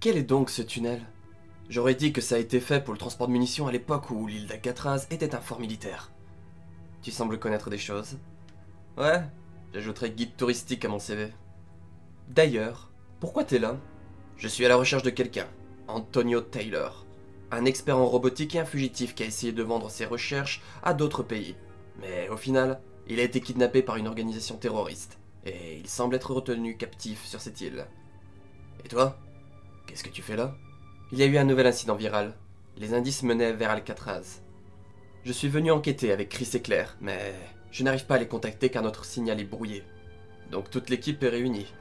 Quel est donc ce tunnel? J'aurais dit que ça a été fait pour le transport de munitions à l'époque où l'île d'Alcatraz était un fort militaire. Tu sembles connaître des choses. Ouais, j'ajouterai guide touristique à mon CV. D'ailleurs, pourquoi t'es là? Je suis à la recherche de quelqu'un, Antonio Taylor. Un expert en robotique et un fugitif qui a essayé de vendre ses recherches à d'autres pays. Mais au final, il a été kidnappé par une organisation terroriste. Et il semble être retenu captif sur cette île. Et toi? Qu'est-ce que tu fais là? Il y a eu un nouvel incident viral. Les indices menaient vers Alcatraz. Je suis venu enquêter avec Chris et Claire, mais je n'arrive pas à les contacter car notre signal est brouillé. Donc toute l'équipe est réunie.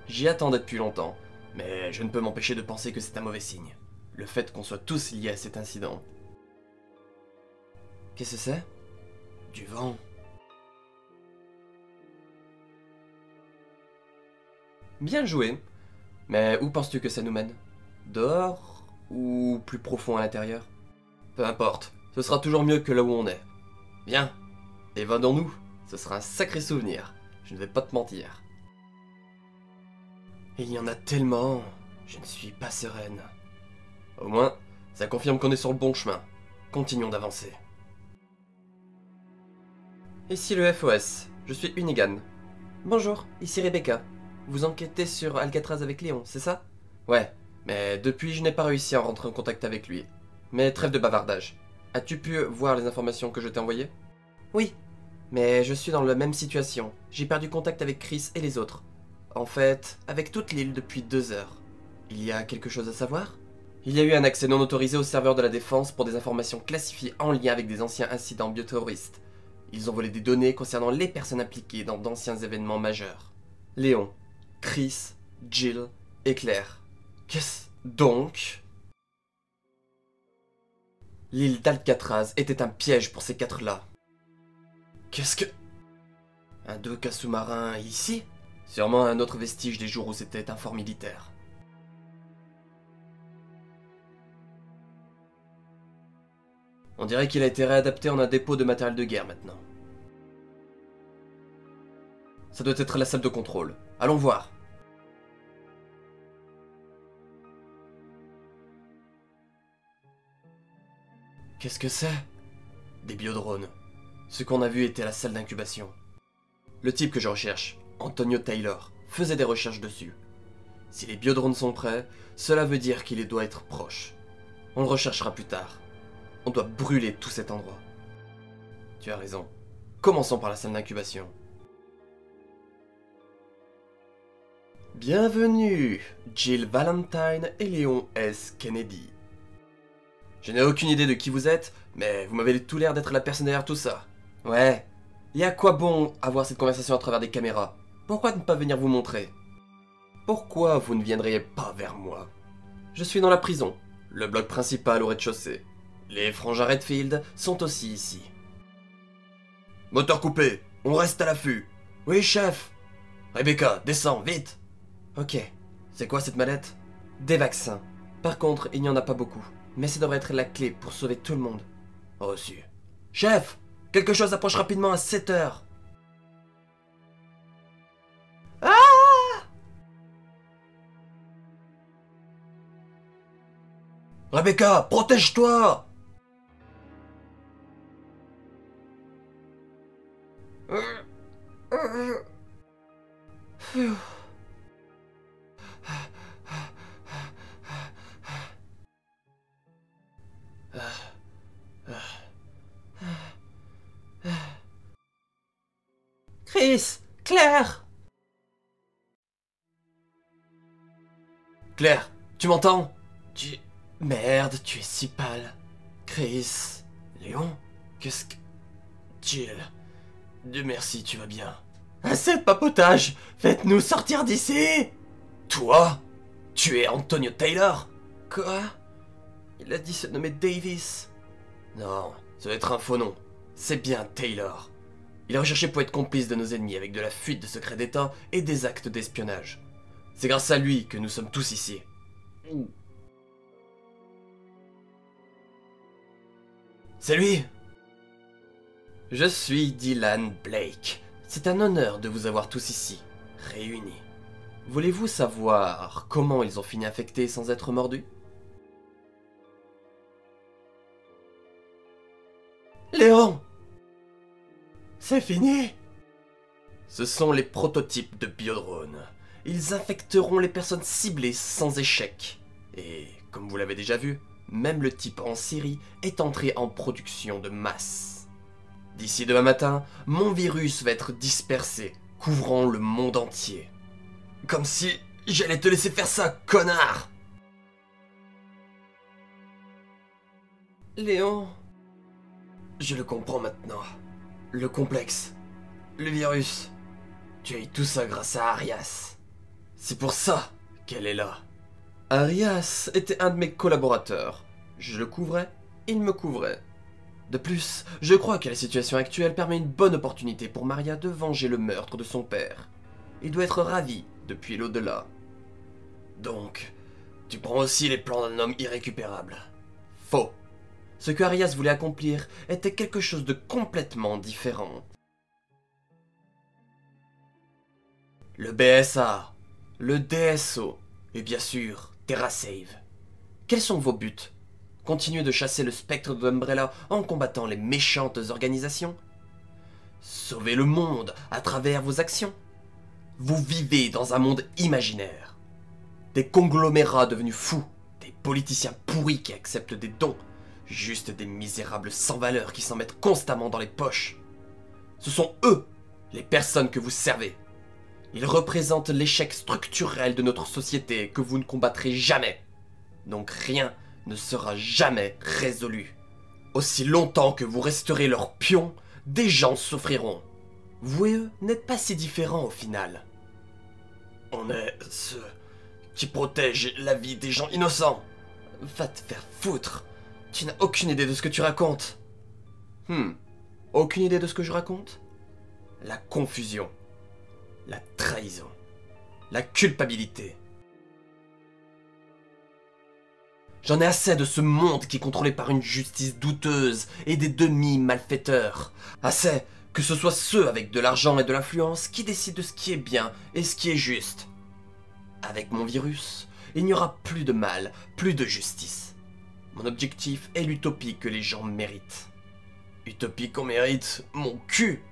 J'y attendais depuis longtemps, mais je ne peux m'empêcher de penser que c'est un mauvais signe. Le fait qu'on soit tous liés à cet incident. Qu'est-ce que c'est? Du vent. Bien joué. Mais où penses-tu que ça nous mène? Dehors ou plus profond à l'intérieur? Peu importe, ce sera toujours mieux que là où on est. Viens, évadons-nous, ce sera un sacré souvenir, je ne vais pas te mentir. Il y en a tellement, je ne suis pas sereine. Au moins, ça confirme qu'on est sur le bon chemin. Continuons d'avancer. Ici le FOS, je suis Unigan. Bonjour, ici Rebecca. Vous enquêtez sur Alcatraz avec Léon, c'est ça? Ouais, mais depuis je n'ai pas réussi à rentrer en contact avec lui. Mais trêve de bavardage. As-tu pu voir les informations que je t'ai envoyées? Oui, mais je suis dans la même situation. J'ai perdu contact avec Chris et les autres. En fait, avec toute l'île depuis 2 heures. Il y a quelque chose à savoir? Il y a eu un accès non autorisé au serveur de la défense pour des informations classifiées en lien avec des anciens incidents bioterroristes. Ils ont volé des données concernant les personnes impliquées dans d'anciens événements majeurs. Léon, Chris, Jill et Claire. Qu'est-ce donc? L'île d'Alcatraz était un piège pour ces 4-là. Qu'est-ce que... Un dock sous-marin ici? Sûrement un autre vestige des jours où c'était un fort militaire. On dirait qu'il a été réadapté en un dépôt de matériel de guerre maintenant. Ça doit être la salle de contrôle. Allons voir. Qu'est-ce que c'est? Des biodrones. Ce qu'on a vu était la salle d'incubation. Le type que je recherche, Antonio Taylor, faisait des recherches dessus. Si les biodrones sont prêts, cela veut dire qu'il doit être proche. On le recherchera plus tard. On doit brûler tout cet endroit. Tu as raison. Commençons par la salle d'incubation. Bienvenue, Jill Valentine et Léon S. Kennedy. Je n'ai aucune idée de qui vous êtes, mais vous m'avez tout l'air d'être la personne derrière tout ça. Ouais. Et à quoi bon avoir cette conversation à travers des caméras? Pourquoi ne pas venir vous montrer? Pourquoi vous ne viendriez pas vers moi? Je suis dans la prison, le bloc principal au rez-de-chaussée. Les frangins Redfield sont aussi ici. Moteur coupé, on reste à l'affût. Oui, chef. Rebecca, descends, vite. Ok. C'est quoi cette mallette? Des vaccins. Par contre, il n'y en a pas beaucoup. Mais ça devrait être la clé pour sauver tout le monde. Reçu. Chef! Quelque chose approche rapidement à 7 heures. Ah! Rebecca, protège-toi! Phew. Chris! Claire! Claire, tu m'entends? Merde, tu es si pâle. Chris... Léon? Qu'est-ce que... Jill... Dieu merci, tu vas bien. Assez de papotage! Faites-nous sortir d'ici! Toi? Tu es Antonio Taylor? Quoi? Il a dit se nommer Davis. Non, ça doit être un faux nom. C'est bien Taylor. Il est recherché pour être complice de nos ennemis avec de la fuite de secrets d'État et des actes d'espionnage. C'est grâce à lui que nous sommes tous ici. C'est lui! Je suis Dylan Blake. C'est un honneur de vous avoir tous ici, réunis. Voulez-vous savoir comment ils ont fini infectés sans être mordus? Léon! C'est fini? Ce sont les prototypes de biodrones. Ils infecteront les personnes ciblées sans échec. Et, comme vous l'avez déjà vu, même le type en série est entré en production de masse. D'ici demain matin, mon virus va être dispersé, couvrant le monde entier. Comme si j'allais te laisser faire ça, connard! Léon... Je le comprends maintenant. Le complexe. Le virus. Tu as eu tout ça grâce à Arias. C'est pour ça qu'elle est là. Arias était un de mes collaborateurs. Je le couvrais, il me couvrait. De plus, je crois que la situation actuelle permet une bonne opportunité pour Maria de venger le meurtre de son père. Il doit être ravi depuis l'au-delà. Donc, tu prends aussi les plans d'un homme irrécupérable. Faux. Ce que Arias voulait accomplir était quelque chose de complètement différent. Le BSA, le DSO, et bien sûr, TerraSave. Quels sont vos buts? Continuer de chasser le spectre de Umbrella en combattant les méchantes organisations? Sauver le monde à travers vos actions? Vous vivez dans un monde imaginaire. Des conglomérats devenus fous, des politiciens pourris qui acceptent des dons, juste des misérables sans valeur qui s'en mettent constamment dans les poches. Ce sont eux, les personnes que vous servez. Ils représentent l'échec structurel de notre société que vous ne combattrez jamais. Donc rien ne sera jamais résolu. Aussi longtemps que vous resterez leurs pions, des gens souffriront. Vous et eux n'êtes pas si différents au final. On est ceux qui protègent la vie des gens innocents. Va te faire foutre. Tu n'as aucune idée de ce que tu racontes. Aucune idée de ce que je raconte? La confusion. La trahison. La culpabilité. J'en ai assez de ce monde qui est contrôlé par une justice douteuse et des demi-malfaiteurs. Assez que ce soit ceux avec de l'argent et de l'influence qui décident de ce qui est bien et ce qui est juste. Avec mon virus, il n'y aura plus de mal, plus de justice. Mon objectif est l'utopie que les gens méritent. Utopie qu'on mérite, mon cul!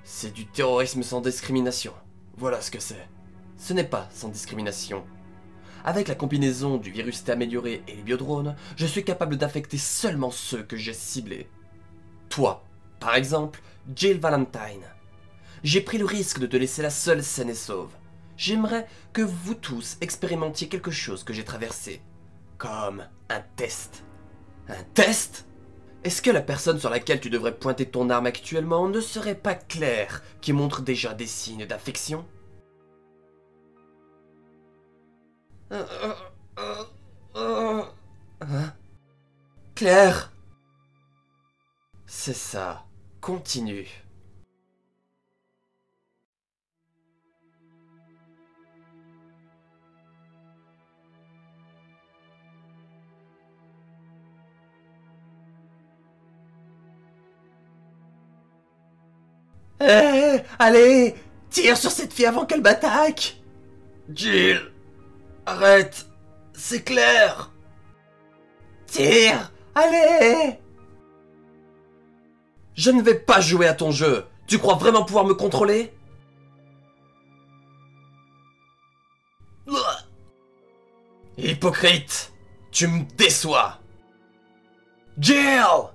C'est du terrorisme sans discrimination. Voilà ce que c'est. Ce n'est pas sans discrimination. Avec la combinaison du virus T amélioré et les biodrones, je suis capable d'infecter seulement ceux que j'ai ciblés. Toi, par exemple, Jill Valentine. J'ai pris le risque de te laisser la seule saine et sauve. J'aimerais que vous tous expérimentiez quelque chose que j'ai traversé. Comme un test. Un test? Est-ce que la personne sur laquelle tu devrais pointer ton arme actuellement ne serait pas Claire, qui montre déjà des signes d'infection? Hein? Claire? C'est ça. Continue. Allez! Tire sur cette fille avant qu'elle m'attaque! Jill! Arrête! C'est clair! Tire! Allez! Je ne vais pas jouer à ton jeu! Tu crois vraiment pouvoir me contrôler? Hypocrite! Tu me déçois! Jill!